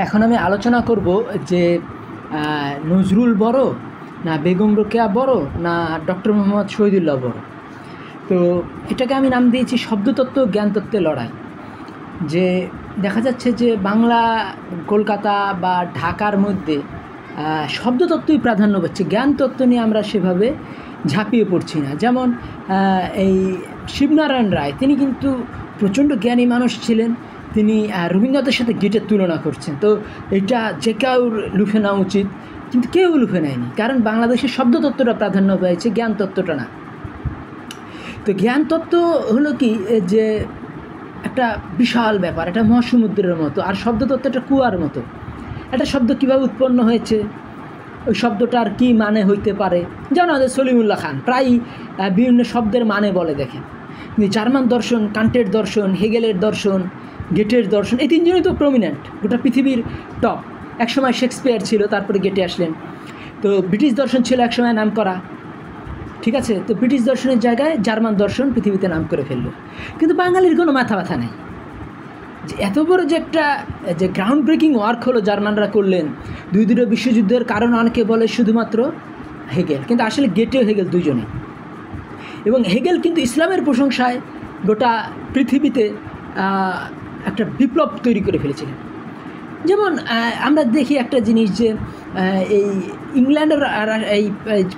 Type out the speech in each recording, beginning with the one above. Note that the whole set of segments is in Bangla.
এখন আমি আলোচনা করব যে নজরুল বড় না বেগম রোকেয়া বড় না ডক্টর মোহাম্মদ শহীদুল্লাহ বড়। তো এটাকে আমি নাম দিয়েছি শব্দতত্ত্ব জ্ঞানতত্ত্বের লড়াই। যে দেখা যাচ্ছে যে বাংলা কলকাতা বা ঢাকার মধ্যে শব্দতত্ত্বই প্রাধান্য পাচ্ছে, জ্ঞানতত্ত্ব নিয়ে আমরা সেভাবে ঝাঁপিয়ে পড়ছি না। যেমন এই শিবনারায়ণ রায়, তিনি কিন্তু প্রচণ্ড জ্ঞানী মানুষ ছিলেন। তিনি রবীন্দ্রনাথের সাথে গেটের তুলনা করছেন। তো এটা যে কেউ লুফে নেওয়া উচিত, কিন্তু কেউ লুফে নেয়নি, কারণ বাংলাদেশের শব্দতত্ত্বটা প্রাধান্য পেয়েছে, জ্ঞানতত্ত্বটা না। তো জ্ঞানতত্ত্ব হলো কি যে একটা বিশাল ব্যাপার, এটা মহাসমুদ্রের মতো, আর শব্দতত্ত্ব একটা কুয়ার মতো। একটা শব্দ কীভাবে উৎপন্ন হয়েছে, ওই শব্দটার কী মানে হইতে পারে, যেমন আমাদের সলিমুল্লাহ খান প্রায়ই বিভিন্ন শব্দের মানে বলে। দেখেন জার্মান দর্শন, কান্টের দর্শন, হেগেলের দর্শন, গেটের দর্শন, এই তিনজনই তো প্রমিনেন্ট, গোটা পৃথিবীর টপ। একসময় শেক্সপিয়ার ছিল, তারপরে গেটে আসলেন। তো ব্রিটিশ দর্শন ছিল একসময় নাম করা, ঠিক আছে। তো ব্রিটিশ দর্শনের জায়গায় জার্মান দর্শন পৃথিবীতে নাম করে ফেললো। কিন্তু বাঙালির কোনো মাথা ব্যথা নেই যে এত বড় যে একটা যে গ্রাউন্ড ব্রেকিং ওয়ার্ক হলো জার্মানরা করলেন। দুটো বিশ্বযুদ্ধের কারণ অনেকে বলে শুধুমাত্র হেগেল, কিন্তু আসলে গেটেও হেগেল দুজনে। এবং হেগেল কিন্তু ইসলামের প্রশংসায় গোটা পৃথিবীতে একটা বিপ্লব তৈরি করে ফেলেছিলেন। যেমন আমরা দেখি একটা জিনিস যে এই ইংল্যান্ড আর এই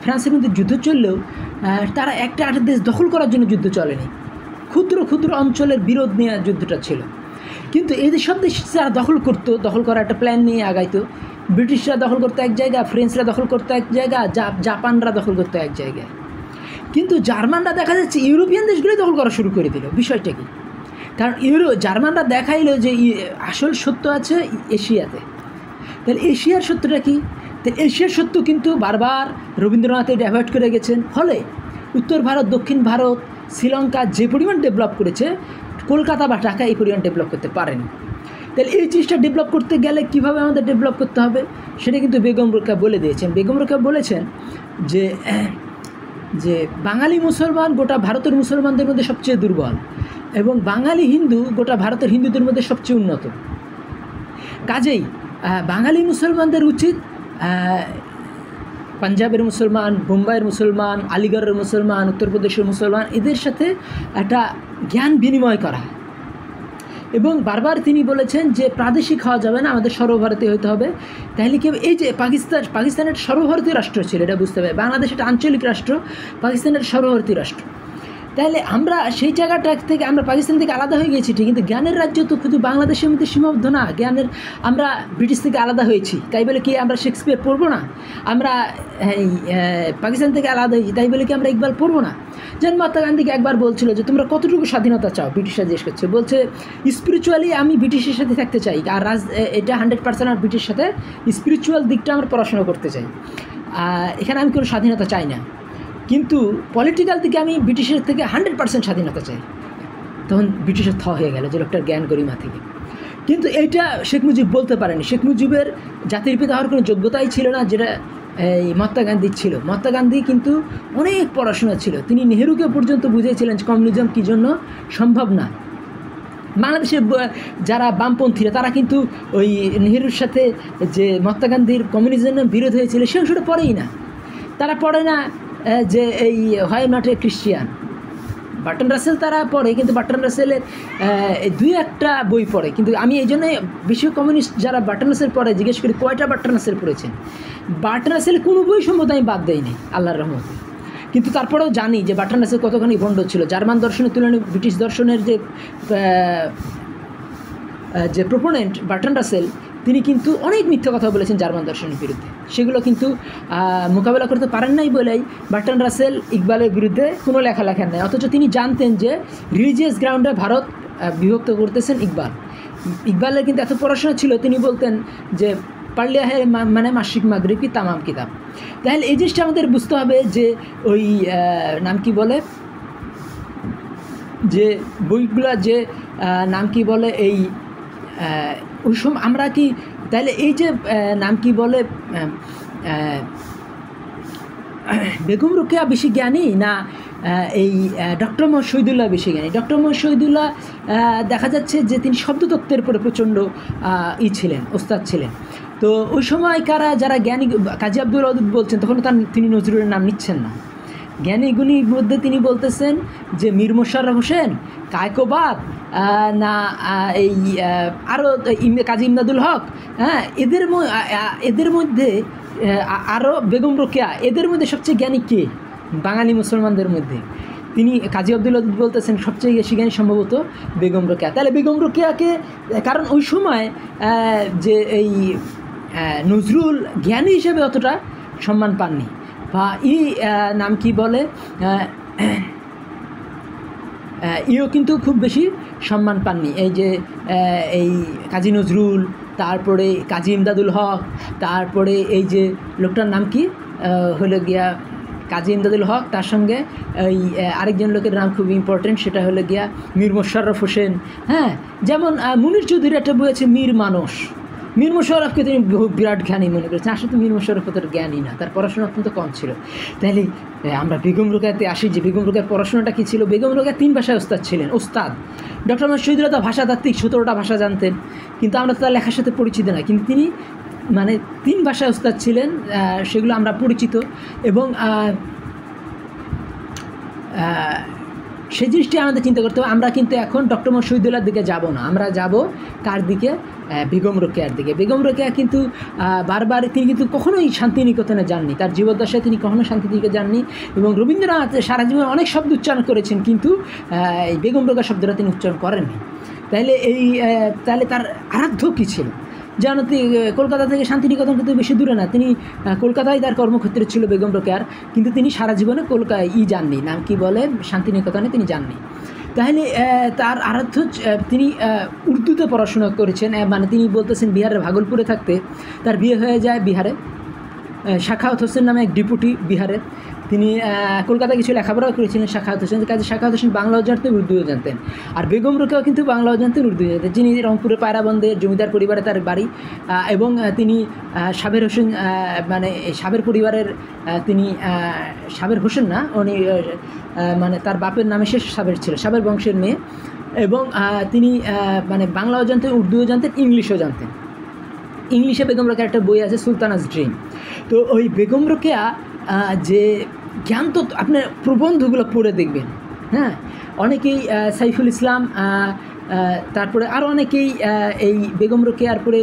ফ্রান্সের মধ্যে যুদ্ধ চললেও তারা একটা দেশ দখল করার জন্য যুদ্ধ চলেনি, ক্ষুদ্র ক্ষুদ্র অঞ্চলের বিরোধ নিয়ে যুদ্ধটা ছিল। কিন্তু এই সব দেশ যারা দখল করতো, দখল করার একটা প্ল্যান নিয়ে আগাইতো। ব্রিটিশরা দখল করতো এক জায়গা, ফ্রেঞ্চরা দখল করতো এক জায়গা, জাপানরা দখল করতো এক জায়গায়। কিন্তু জার্মানরা দেখা যাচ্ছে ইউরোপিয়ান দেশগুলোই দখল করা শুরু করে দিল। বিষয়টা কি? কারণ জার্মানরা দেখাইলো যে আসল সত্য আছে এশিয়াতে। তাহলে এশিয়ার সত্যটা কি? তো এশিয়ার সত্য কিন্তু বারবার রবীন্দ্রনাথ এটা অ্যাভয়েড করে গেছেন। ফলে উত্তর ভারত, দক্ষিণ ভারত, শ্রীলঙ্কা যে পরিমাণ ডেভেলপ করেছে, কলকাতা বা ঢাকা এই পরিমাণ ডেভেলপ করতে পারেনি। তাহলে এই জিনিসটা ডেভেলপ করতে গেলে কীভাবে আমাদের ডেভেলপ করতে হবে সেটা কিন্তু বেগম রোকেয়া বলে দিয়েছেন। বেগম রোকেয়া বলেছেন যে যে বাঙালি মুসলমান গোটা ভারতের মুসলমানদের মধ্যে সবচেয়ে দুর্বল, এবং বাঙালি হিন্দু গোটা ভারতের হিন্দুদের মধ্যে সবচেয়ে উন্নত। কাজেই বাঙালি মুসলমানদের উচিত পাঞ্জাবের মুসলমান, বোম্বাইয়ের মুসলমান, আলিগড়ের মুসলমান, উত্তরপ্রদেশের মুসলমান, এদের সাথে একটা জ্ঞান বিনিময় করা। এবং বারবার তিনি বলেছেন যে প্রাদেশিক হওয়া যাবে না, আমাদের সর্বভারতীয় হতে হবে। তাহলে কি এই যে পাকিস্তানের সর্বভারতীয় রাষ্ট্র ছিল, এটা বুঝতে হবে। বাংলাদেশ একটা আঞ্চলিক রাষ্ট্র, পাকিস্তানের সর্বভারতীয় রাষ্ট্র। তাহলে আমরা সেই জায়গাটা থেকে আমরা পাকিস্তান থেকে আলাদা হয়ে গেছি ঠিক, কিন্তু জ্ঞানের রাজ্য তো শুধু বাংলাদেশের মধ্যে সীমাবদ্ধ না। জ্ঞানের আমরা ব্রিটিশ থেকে আলাদা হয়েছি, তাই বলে কি আমরা শেক্সপিয়ার পড়বো না? আমরা পাকিস্তান থেকে আলাদা হয়েছি, তাই বলে কি আমরা ইকবাল পড়বো না? যেমন মহাত্মা গান্ধীকে একবার বলছিল যে তোমরা কতটুকু স্বাধীনতা চাও, ব্রিটিশরা জিজ্ঞেস করছে। বলছে স্পিরিচুয়ালি আমি ব্রিটিশের সাথে থাকতে চাই, আর এটা 100% আর ব্রিটিশের সাথে স্পিরিচুয়াল দিকটা আমরা পড়াশোনা করতে চাই। এখানে আমি কোনো স্বাধীনতা চাই না, কিন্তু পলিটিক্যাল দিকে আমি ব্রিটিশের থেকে 100% স্বাধীনতা চাই। তখন ব্রিটিশের হয়ে গেল যে লোকটার জ্ঞান গরিমা থেকে। কিন্তু এইটা শেখ মুজিব বলতে পারেনি। শেখ মুজিবের জাতির পিতা হওয়ার কোনো যোগ্যতাই ছিল না, যেটা এই মহাত্মা গান্ধীর ছিল। মহাত্মা গান্ধী কিন্তু অনেক পড়াশোনা ছিল, তিনি নেহরুকে পর্যন্ত বুঝিয়েছিলেন যে কমিউনিজম কী জন্য সম্ভব না। বাংলাদেশের যারা বামপন্থীরা তারা কিন্তু ওই নেহরুর সাথে যে মহাত্মা গান্ধীর কমিউনিজমের বিরোধ হয়েছিল সে অংশটা পড়েই না। তারা পড়ে না যে এই হয় not a Christian. Bertrand Russell তারা পড়ে, কিন্তু বার্টন রাসেলের দুই একটা বই পড়ে। কিন্তু আমি এই জন্যই বিশ্ব কমিউনিস্ট যারা বার্টন রাসেল পড়ে জিজ্ঞেস করি কয়টা বার্টন রাসেল পড়েছেন। বার্টন রাসেলের কোনো বই সম্ভবত আমি বাদ দেইনি আল্লাহর রহমতে। কিন্তু তারপরেও জানি যে বার্টন রাসেল কতখানি ভণ্ড ছিল। জার্মান দর্শনের তুলনায় ব্রিটিশ দর্শনের যে প্রোপোনেন্ট বার্টন রাসেল, তিনি কিন্তু অনেক মিথ্যা কথা বলেছেন জার্মান দর্শনের বিরুদ্ধে। সেগুলো কিন্তু মোকাবেলা করতে পারেন নাই বলেই বার্টন রাসেল ইকবালের বিরুদ্ধে কোনো লেখা লেখেন নাই। অথচ তিনি জানতেন যে রিলিজিয়াস গ্রাউন্ডে ভারত বিভক্ত করতেছেন ইকবালের কিন্তু এত পড়াশোনা ছিল, তিনি বলতেন যে পারলিয়া হে মানে মাসিক মাগরিব কি তামাম কিতাব। তাহলে এই জিনিসটা আমাদের বুঝতে হবে যে ওই নাম কি বলে যে বইগুলা যে নাম কি বলে এই ওই সময় আমরা কি তাহলে এই যে নাম কি বলে বেগম রোকেয়া বেশি জ্ঞানী না এই ডক্টর মোহাম্মদ শহীদুল্লাহ বেশি জ্ঞানী। ডক্টর মোহাম্মদ শহীদুল্লাহ দেখা যাচ্ছে যে তিনি শব্দতত্ত্বের উপরে প্রচণ্ড ছিলেন, ওস্তাদ ছিলেন। তো ওই সময়কারা যারা জ্ঞানী, কাজী আব্দুল ওয়াদুদ বলছেন, তখন তিনি নজরুলের নাম নিচ্ছেন না। জ্ঞানী গুণীর মধ্যে তিনি বলতেছেন যে মীর মোশাররফ হোসেন, কায়কোবাদ, না এই আরও কাজী ইমদাদুল হক, হ্যাঁ, এদের মধ্যে আরও বেগম রোকেয়া, এদের মধ্যে সবচেয়ে জ্ঞানী কে বাঙালি মুসলমানদের মধ্যে? তিনি কাজী আব্দুল ওয়াদুদ বলতেছেন সবচেয়ে বেশি জ্ঞানী সম্ভবত বেগম রোকেয়া। তাহলে বেগম রোকেয়াকে, কারণ ওই সময় যে এই নজরুল জ্ঞানী হিসেবে অতটা সম্মান পাননি, বা নাম কি বলে, ইও কিন্তু খুব বেশি সম্মান পাননি। এই যে এই কাজী নজরুল, তারপরে কাজী ইমদাদুল হক, তারপরে এই যে লোকটার নাম কি হলো গিয়া কাজী ইমদাদুল হক, তার সঙ্গে এই আরেকজন লোকের নাম খুব ইম্পর্টেন্ট, সেটা হলো গিয়া মীর মোশাররফ হোসেন। হ্যাঁ, যেমন মুনির চৌধুরীর একটা বই আছে মীর মানস। মীর মোশাররফকে তিনি বিরাট জ্ঞানী মনে করেছেন। আসলে তো মীর মোশাররফ তার জ্ঞানী না, তার পড়াশোনা অত্যন্ত কম ছিল। তাহলে আমরা বেগম রোকেয়াতে আসি, যে বেগম রোকেয়ার পড়াশোনাটা কী ছিল। বেগম রোকেয়া 3 ভাষায় ওস্তাদ ছিলেন। ওস্তাদ ডক্টর মোহাম্মদ শহীদুল্লাহ তো ভাষাতাত্ত্বিক, 17টা ভাষা জানতেন, কিন্তু আমরা তো তার লেখার সাথে পরিচিত না। কিন্তু তিনি মানে 3 ভাষায় ওস্তাদ ছিলেন, সেগুলো আমরা পরিচিত। এবং সেই জিনিসটি আমাদের চিন্তা করতে হবে। আমরা কিন্তু এখন ডক্টর মোহাম্মদ শহীদুল্লাহর দিকে যাব না, আমরা যাব কার দিকে? বেগম রোকেয়ার দিকে। বেগম রোকেয়া কিন্তু বারবার, তিনি কিন্তু কখনোই শান্তিনিকেতনে যাননি, তার জীবদ্দশায় তিনি কখনো শান্তিনিকেতনে যাননি। এবং রবীন্দ্রনাথ সারা জীবন অনেক শব্দ উচ্চারণ করেছেন, কিন্তু এই বেগম রোকেয়া শব্দটা তিনি উচ্চারণ করেননি। তাহলে তার আরাধ্য কী ছিল? যেন কলকাতা থেকে শান্তিনিকেতন কিন্তু বেশি দূরে না, তিনি কলকাতায় তার কর্মক্ষেত্র ছিল বেগম রোকেয়ার, কিন্তু তিনি সারা জীবনে যাননি, নাম কি বলে, শান্তিনিকেতনে তিনি যাননি। তাহলে তার আরাধ্য, তিনি উর্দুতে পড়াশোনা করেছেন। মানে তিনি বলতেছেন বিহারের ভাগলপুরে থাকতে তার বিয়ে হয়ে যায় বিহারে। শাখাওয়াত হোসেন নামে এক ডিপুটি বিহারের, তিনি কলকাতায় কিছু লেখাপড়াও করেছিলেন। শাখাওয়াত হোসেন, কাজে শাখাওয়াত হোসেন বাংলাও জানতেন, উর্দুও জানতেন। আর বেগম রোকেয়াও কিন্তু বাংলাও জানতেন, উর্দুও জানতেন। যিনি রংপুরের পায়রাবন্দের জমিদার পরিবারে তার বাড়ি, এবং তিনি সাবের হোসেন, মানে সাবের পরিবারের, তিনি সাবের হোসেন না, উনি মানে তার বাপের নামে শেষ সাবের ছিল, সাবের বংশের মেয়ে। এবং তিনি মানে বাংলাও জানতেন, উর্দুও জানতেন, ইংলিশও জানতেন। ইংলিশে বেগম রোকেয়ার একটা বই আছে সুলতানাস ড্রিম। তো ওই বেগম রোকেয়া যে জ্ঞান, তো আপনার প্রবন্ধগুলো পড়ে দেখবেন। হ্যাঁ, অনেকেই সাইফুল ইসলাম, তারপরে আরও অনেকেই এই বেগম রোকেয়ার পরে,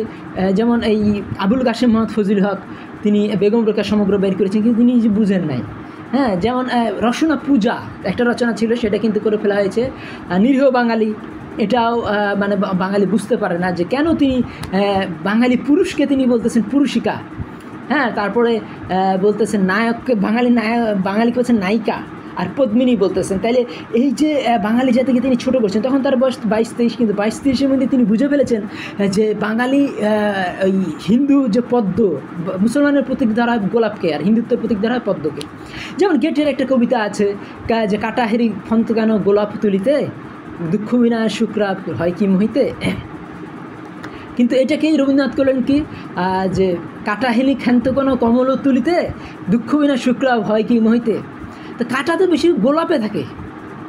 যেমন এই আবুল কাশেম মোহাম্মদ ফজিল হক, তিনি বেগম রোকেয়া সমগ্র বের করেছেন, কিন্তু তিনি যে বুঝেন নাই। হ্যাঁ, যেমন রসনা পূজা একটা রচনা ছিল, সেটা কিন্তু করে ফেলা হয়েছে। নিরীহ বাঙালি, এটাও মানে বাঙালি বুঝতে পারে না যে কেন তিনি বাঙালি পুরুষকে তিনি বলতেছেন পুরুষিকা। হ্যাঁ, তারপরে বলতেছেন নায়ককে বাঙালিকে বলছেন নায়িকা, আর পদ্মিনী বলতেছেন। তাইলে এই যে বাঙালি জাতিকে তিনি ছোটো করছেন, তখন তার বয়স 22-23, কিন্তু 22-23-এর মধ্যে তিনি বুঝে ফেলেছেন যে বাঙালি ওই হিন্দু যে পদ্ম, মুসলমানের প্রতীক দ্বারা গোলাপকে, আর হিন্দুত্বের প্রতীক দ্বারা পদ্মকে। যেমন গেটের একটা কবিতা আছে যে কাটাহেরি ফন্ত কেন গোলাপ তুলিতে, দুঃখ বিনা শুক্রাপ হয় কি মহিতে। কিন্তু এটাকেই রবীন্দ্রনাথ করলেন কি, যে কাটাহেলি ক্ষান্ত কোনো কমল তুলিতে, দুঃখ বিনা শুক্রাপ হয় কি মহিতে। তো কাটা তো বেশি গোলাপে থাকে,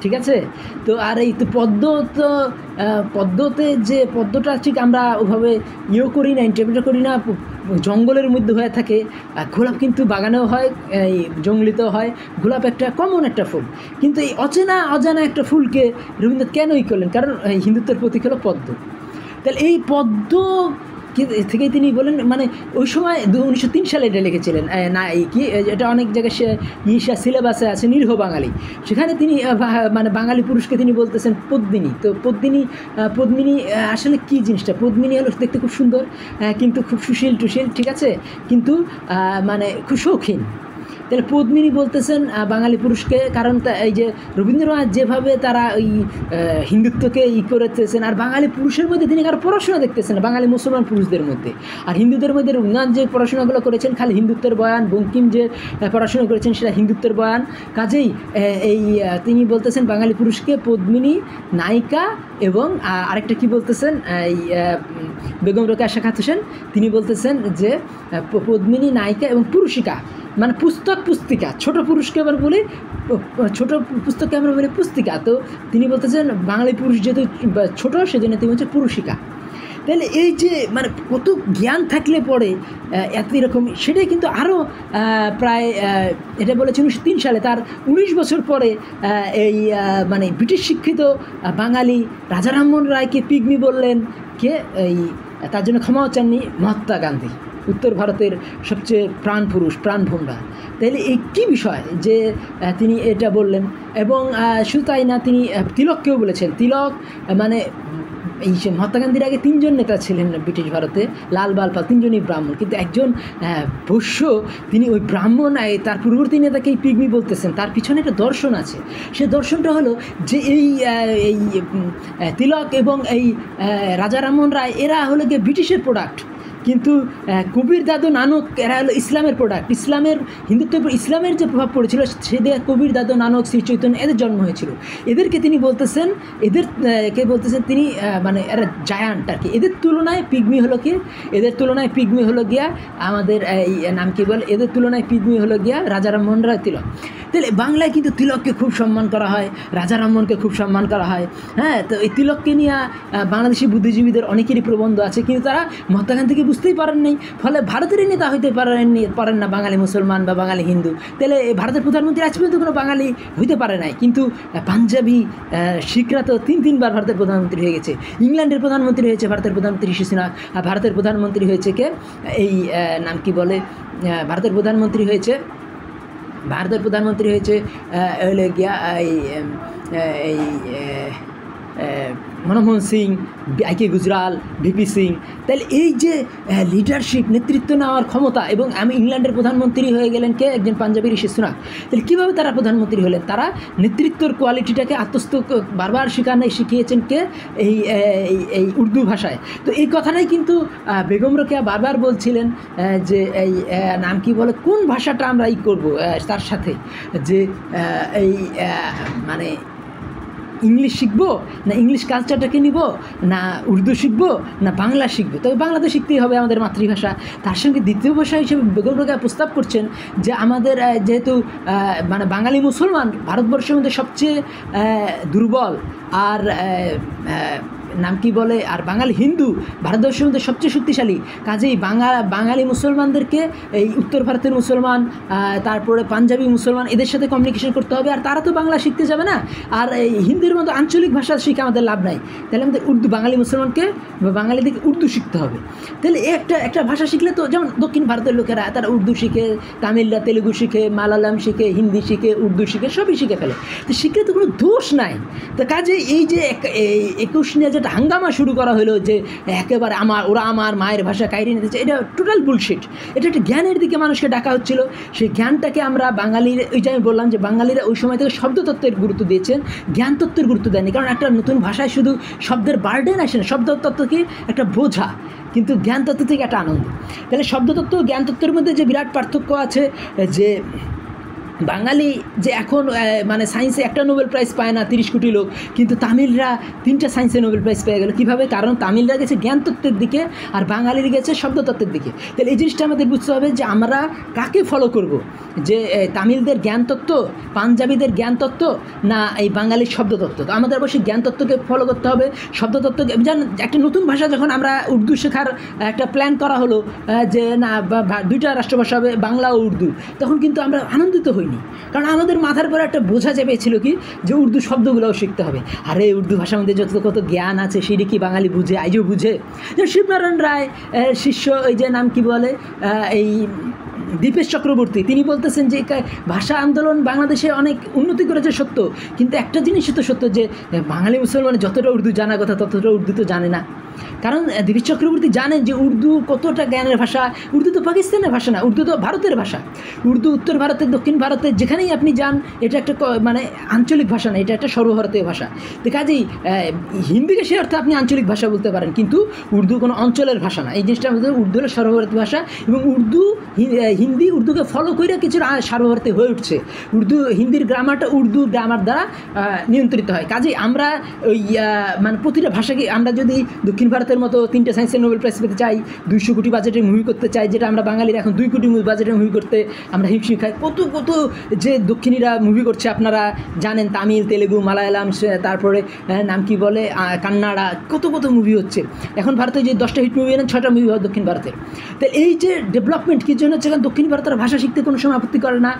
ঠিক আছে। তো আর এই তো পদ্মতে যে পদ্মটা ঠিক আমরা ওভাবে করি না, ইন্টারপ্রেট করি না, জঙ্গলের মধ্যে হয়ে থাকে। গোলাপ কিন্তু বাগানেও হয়, এই জঙ্গলিতেও হয়। গোলাপ একটা কমন একটা ফুল, কিন্তু এই অজানা একটা ফুলকে রবীন্দ্রনাথ কেনই করলেন? কারণ হিন্দুত্বের প্রতীক হলো পদ্ম। তাহলে এই পদ্ম থেকেই তিনি বলেন, মানে ওই সময় 1903 সালে এটা লিখেছিলেন। না এই কি, এটা অনেক জায়গায় সিলেবাসে আছে, নিরীহ বাঙালি। সেখানে তিনি মানে বাঙালি পুরুষকে তিনি বলতেছেন পদ্মিনী। তো পদ্মিনী আসলে কী জিনিসটা? পদ্মিনী হলো দেখতে খুব সুন্দর, কিন্তু খুব সুশীল টুশীল, ঠিক আছে, কিন্তু মানে খুব শৌখিন। তাহলে পদ্মিনী বলতেছেন বাঙালি পুরুষকে, কারণ এই যে রবীন্দ্রনাথ যেভাবে তারা ওই হিন্দুত্বকে করেতেছেন, আর বাঙালি পুরুষের মধ্যে তিনি কারো পড়াশোনা দেখতেছেন বাঙালি মুসলমান পুরুষদের মধ্যে। আর হিন্দুদের মধ্যে রবীন্দ্রনাথ যে পড়াশোনাগুলো করেছেন খালি হিন্দুত্বের বয়ান, বঙ্কিম যে পড়াশোনা করেছেন সেটা হিন্দুত্বের বয়ান। কাজেই এই তিনি বলতেছেন বাঙালি পুরুষকে পদ্মিনী, নায়িকা, এবং আরেকটা কি বলতেছেন, এই বেগম রোকেয়া শাখাওয়াত হোসেন, তিনি বলতেছেন যে পদ্মিনী, নায়িকা এবং পুরুষিকা। মানে পুস্তক পুস্তিকা, ছোট পুরুষকে আবার বলি ছোট পুস্তককে আমরা বলি পুস্তিকা। তো তিনি বলতেছেন বাঙালি পুরুষ যেহেতু ছোট, সেজন্য তিনি হচ্ছে পুরুষিকা। তাহলে এই যে মানে কত জ্ঞান থাকলে পরে এত এরকম, সেটাই কিন্তু আরও প্রায় এটা বলেছে 1903 সালে, তার 19 বছর পরে এই মানে ব্রিটিশ শিক্ষিত বাঙালি রাজা রামমোহন রায়কে পিগমি বললেন কে, এই তার জন্য ক্ষমাও চাননি মহাত্মা গান্ধী, উত্তর ভারতের সবচেয়ে প্রাণপুরুষ, প্রাণভোমরা। তাহলে এই কী বিষয় যে তিনি এটা বললেন। এবং শুধু তাই না, তিনি তিলককেও বলেছেন। তিলক মানে এই মহাত্মা গান্ধীর আগে 3 জন নেতা ছিলেন ব্রিটিশ ভারতে, লাল বাল পাল, 3 জনই ব্রাহ্মণ, কিন্তু একজন বৈশ্য তিনি ওই ব্রাহ্মণ তার পূর্ববর্তী নেতাকেই পিগমি বলতেছেন। তার পিছনে একটা দর্শন আছে। সে দর্শনটা হলো যে এই তিলক এবং এই রাজা রামমোহন রায় এরা হলো গিয়ে ব্রিটিশের প্রোডাক্ট, কিন্তু কবির দাদু নানক এরা হলো ইসলামের প্রোডাক্ট। ইসলামের হিন্দুত্বের উপর ইসলামের যে প্রভাব পড়েছিল সেদিকে কবির দাদু নানক, শ্রী চৈতন্য এদের জন্ম হয়েছিল। এদেরকে তিনি বলতেছেন, এদেরকে বলতেছেন তিনি মানে এরা জায়ান্ট আর কি। এদের তুলনায় পিগমি হলো কি, এদের তুলনায় পিগমি হলো গিয়া আমাদের এই নাম কি বলে, এদের তুলনায় পিগমি হলো গিয়া রাজা রামমোহন রায়, তিলক। তাহলে বাংলায় কিন্তু তিলককে খুব সম্মান করা হয়, রাজা রামমোহনকে খুব সম্মান করা হয়। হ্যাঁ, তো এই তিলককে নিয়ে বাংলাদেশি বুদ্ধিজীবীদের অনেকেরই প্রবন্ধ আছে, কিন্তু তারা মহাত্মা গান্ধীকে বুঝতেই পারেন নাই, ফলে ভারতেরই নেতা হইতে পারেন না বাঙালি মুসলমান বা বাঙালি হিন্দু। তাহলে ভারতের প্রধানমন্ত্রী আজ পর্যন্ত কোনো বাঙালি হইতে পারে নাই, কিন্তু পাঞ্জাবি শিখরা তো 3-3 বার ভারতের প্রধানমন্ত্রী হয়ে গেছে। ইংল্যান্ডের প্রধানমন্ত্রী হয়েছে ভারতের প্রধানমন্ত্রী ঋষি সুনাক, আর ভারতের প্রধানমন্ত্রী হয়েছে কে, এই নাম কি বলে, ভারতের প্রধানমন্ত্রী হয়েছে গিয়া এই মনমোহন সিং, আইকে গুজরাল, ভিপি সিং। তাহলে এই যে লিডারশিপ, নেতৃত্ব নেওয়ার ক্ষমতা, এবং আমি ইংল্যান্ডের প্রধানমন্ত্রী হয়ে গেলেন কে, একজন পাঞ্জাবি ঋষি সুনাক। তাহলে কীভাবে তারা প্রধানমন্ত্রী হলেন? তারা নেতৃত্বর কোয়ালিটিটাকে আত্মস্থ বারবার শিখিয়েছেন কে, এই উর্দু ভাষায়। তো এই কথাটাই কিন্তু বেগম রোকেয়া বারবার বলছিলেন যে এই নাম কি বলে, কোন ভাষাটা আমরা করবো তার সাথে, যে এই মানে ইংলিশ শিখবো না ইংলিশ কালচারটাকে নিব, না উর্দু শিখবো না বাংলা শিখবো। তবে বাংলা তো শিখতেই হবে, আমাদের মাতৃভাষা। তার সঙ্গে দ্বিতীয় ভাষা হিসেবে বেগম রোকেয়া প্রস্তাব করছেন যে আমাদের যেহেতু মানে বাঙালি মুসলমান ভারতবর্ষের মধ্যে সবচেয়ে দুর্বল, আর নাম কি বলে, আর বাঙালি হিন্দু ভারতবর্ষের মধ্যে সবচেয়ে শক্তিশালী, কাজেই বাঙালি মুসলমানদেরকে এই উত্তর ভারতের মুসলমান, তারপরে পাঞ্জাবি মুসলমান, এদের সাথে কমিউনিকেশন করতে হবে। আর তারা তো বাংলা শিখতে যাবে না, আর এই হিন্দির মতো আঞ্চলিক ভাষা শিখে আমাদের লাভ নাই। তাহলে আমাদের উর্দু, বাঙালি মুসলমানকে বা বাঙালিদেরকে উর্দু শিখতে হবে। তাহলে একটা ভাষা শিখলে তো, যেমন দক্ষিণ ভারতের লোকেরা তারা উর্দু শিখে, তামিলরা তেলেগু শিখে, মালায়ালাম শিখে, হিন্দি শিখে, উর্দু শিখে, সবই শিখে ফেলে। তো শিখলে তো কোনো দোষ নাই। তো কাজে এই যে 21 নিয়ে যেটা হাঙ্গামা শুরু করা হলো, যে একেবারে ওরা আমার মায়ের ভাষা কাইরে নিতেছে, এটা টোটাল বুলশিট। এটা একটা জ্ঞানের দিকে মানুষকে ডাকা হচ্ছিল। সেই জ্ঞানটাকে আমরা বাঙালির, ওই যে আমি বললাম যে বাঙালিরা ওই সময় থেকে শব্দতত্ত্বের গুরুত্ব দিয়েছেন, জ্ঞানতত্ত্বের গুরুত্ব দেয়নি। কারণ একটা নতুন ভাষায় শুধু শব্দের বার্ডেন আসে না, শব্দতত্ত্ব কি একটা বোঝা, কিন্তু জ্ঞানতত্ত্ব থেকে একটা আনন্দ। তাহলে শব্দতত্ত্ব ও জ্ঞানতত্ত্বের মধ্যে যে বিরাট পার্থক্য আছে, যে বাঙালি যে এখন মানে সায়েন্সে একটা নোবেল প্রাইজ পায় না 30 কোটি লোক, কিন্তু তামিলরা 3টা সায়েন্সে নোবেল প্রাইজ পেয়ে গেল। কীভাবে? কারণ তামিলরা গেছে জ্ঞানতত্ত্বের দিকে, আর বাঙালির গেছে শব্দতত্ত্বের দিকে। তাহলে এই জিনিসটা আমাদের বুঝতে হবে যে আমরা কাকে ফলো করব, যে তামিলদের জ্ঞানতত্ত্ব, পাঞ্জাবিদের জ্ঞানতত্ত্ব, না এই বাঙালির শব্দতত্ত্ব। তো আমাদের অবশ্যই জ্ঞানতত্ত্বকে ফলো করতে হবে। শব্দতত্ত্বকে, যেন একটা নতুন ভাষা যখন আমরা উর্দু শেখার একটা প্ল্যান করা হলো, যে না 2টা রাষ্ট্রভাষা হবে, বাংলা ও উর্দু, তখন কিন্তু আমরা আনন্দিত হইনি। কারণ আমাদের মাথার পরে একটা বোঝা চেপেছিল কি, যে উর্দু শব্দগুলোও শিখতে হবে। আর এই উর্দু ভাষার মধ্যে কত জ্ঞান আছে, সেটি কি বাঙালি বুঝে? আজও বুঝে। শিবনারায়ণ রায় শিষ্য, ওই যে নাম কি বলে, এই দীপেশ চক্রবর্তী, তিনি বলতেছেন যে ভাষা আন্দোলন বাংলাদেশে অনেক উন্নতি করেছে সত্য, কিন্তু একটা জিনিসই তো সত্য, যে বাঙালি মুসলমান যতটা উর্দু জানা কথা ততটা উর্দু তো জানে না। কারণ দীপেশ চক্রবর্তী জানেন যে উর্দু কতটা জ্ঞানের ভাষা। উর্দু তো পাকিস্তানের ভাষা না, উর্দু তো ভারতের ভাষা। উর্দু উত্তর ভারতের, দক্ষিণ ভারতের, যেখানেই আপনি যান, এটা একটা মানে আঞ্চলিক ভাষা না, এটা একটা সর্বভারতীয় ভাষা। তো কাজেই হিন্দিকে সে অর্থে আপনি আঞ্চলিক ভাষা বলতে পারেন, কিন্তু উর্দু কোনো অঞ্চলের ভাষা না। এই জিনিসটা আমাদের, উর্দু হলো সর্বভারতীয় ভাষা, এবং হিন্দি উর্দুকে ফলো করে কিছু সর্বভারতীয় হয়ে উঠছে। হিন্দির গ্রামারটা উর্দু গ্রামার দ্বারা নিয়ন্ত্রিত হয়। কাজেই আমরা ওই মানে প্রতিটা ভাষাকে, আমরা যদি দক্ষিণ দক্ষিণ ভারতের মতো 3টে সায়েন্সের নোবেল প্রাইজ পেতে চাই, 200 কোটি বাজেটের মুভি করতে চাই, যেটা আমরা বাঙালিরা এখন 2 কোটি বাজেটের মুভি করতে আমরা হিমশিম খাই। কত কত যে দক্ষিণীরা মুভি করছে আপনারা জানেন, তামিল, তেলেগু, মালায়ালাম, তারপরে নাম কি বলে কান্নাড়া, কত কত মুভি হচ্ছে। এখন ভারতে যে 10টা হিট মুভি এনেন 6টা মুভি হয় দক্ষিণ ভারতের। তো এই যে ডেভেলপমেন্ট কী জন্য হচ্ছে, কারণ দক্ষিণ ভারতের ভাষা শিখতে কোনো সময় আপত্তি করে না,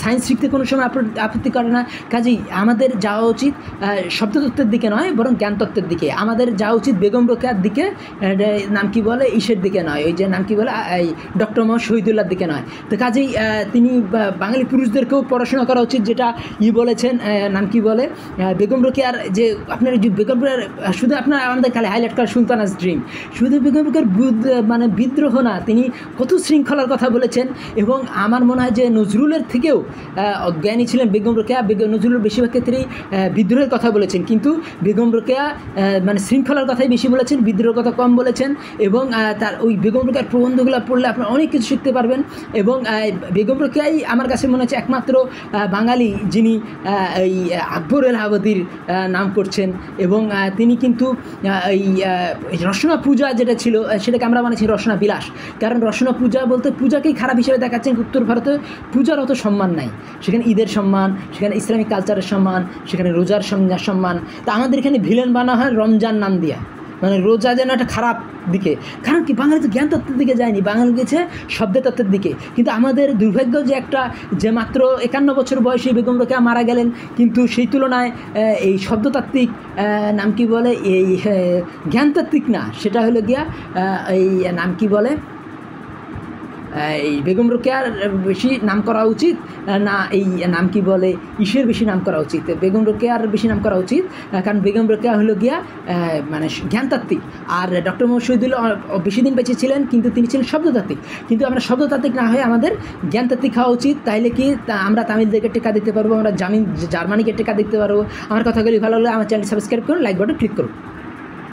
সায়েন্স শিখতে কোনো সময় আপত্তি করে না। কাজেই আমাদের যাওয়া উচিত শব্দতত্ত্বের দিকে নয়, বরং জ্ঞানতত্ত্বের দিকে। আমাদের যাওয়া উচিত বেগম রোকেয়ার দিকে, নাম কি বলে ইসের দিকে নয়, ওই যে নাম কি বলে এই ডক্টর মোহাম্মদ শহীদুল্লাহর দিকে নয়। তো কাজেই তিনি বাঙালি পুরুষদেরকেও পড়াশোনা করা উচিত, যেটা বলেছেন নাম কি বলে বেগম রোকেয়ার, যে আপনার বেগম রোকেয়ার শুধু আপনার আমাদের খালি হাইলাইট করা সুলতানাস ড্রিম, শুধু বেগম রোকেয়ার মানে বিদ্রোহ না, তিনি কত শৃঙ্খলার কথা বলেছেন। এবং আমার মনে হয় যে নজরুলের থেকেও জ্ঞানী ছিলেন বেগম রোকেয়া। নজরুলের বেশিরভাগ ক্ষেত্রেই বিদ্রোহের কথা বলেছেন, কিন্তু বেগম রোকেয়া মানে শৃঙ্খলার কথাই বেশি বলেছেন, বিদ্রোহের কথা কম বলেছেন। এবং তার ওই বেগম রোকেয়ার প্রবন্ধগুলো পড়লে আপনারা অনেক কিছু শিখতে পারবেন। এবং বেগম রোকেয়াই আমার কাছে মনে হচ্ছে একমাত্র বাঙালি যিনি এই আকবর এলাহাবাদীর নাম করছেন। এবং তিনি কিন্তু এই রসনা পূজা যেটা ছিল সেটাকে আমরা মানেছি রসনা বিলাস, কারণ রসনা পূজা বলতে পূজাকেই খারাপ হিসেবে দেখাচ্ছেন। উত্তর ভারতে পূজার অত সম্মান নাই, সেখানে ঈদের সম্মান, সেখানে ইসলামিক কালচারের সম্মান, সেখানে রোজার সম্মান। তা আমাদের এখানে ভিলেন বানা হয় রমজান নাম দিয়া, মানে রোজা যেন একটা খারাপ দিকে। কারণ কি বাঙালি তো জ্ঞানতত্ত্বের দিকে যায়নি, বাঙালি গেছে শব্দতত্ত্বের দিকে। কিন্তু আমাদের দুর্ভাগ্য যে মাত্র 51 বছর বয়সী বেগম রোকেয়া মারা গেলেন, কিন্তু সেই তুলনায় এই শব্দতাত্ত্বিক নাম কি বলে এই জ্ঞানতাত্ত্বিক না, সেটা হলো গিয়া এই নাম কি বলে এই বেগম রোকেয়ার বেশি নাম করা উচিত না, এই নাম কি বলে ইসের বেশি নাম করা উচিত, বেগম রোকেয়ার বেশি নাম করা উচিত। কারণ বেগম রোকেয়া হলো গিয়া মানে জ্ঞানতাত্ত্বিক, আর ডক্টর মোহাম্মদ শহীদুল্লাহ বেশি দিন বেঁচে ছিলেন, কিন্তু তিনি ছিলেন শব্দতাত্ত্বিক। কিন্তু আমরা শব্দতাত্ত্বিক না হয়ে আমাদের জ্ঞানতাত্ত্বিক হওয়া উচিত। তাইলে কি আমরা তামিলদেরকে টেকা দিতে পারবো, আমরা জার্মানিকে টেকা দিতে পারবো। আমার কথাগুলি ভালো লাগলে আমার চ্যানেল সাবস্ক্রাইব করুন, লাইক বাটন ক্লিক করুন।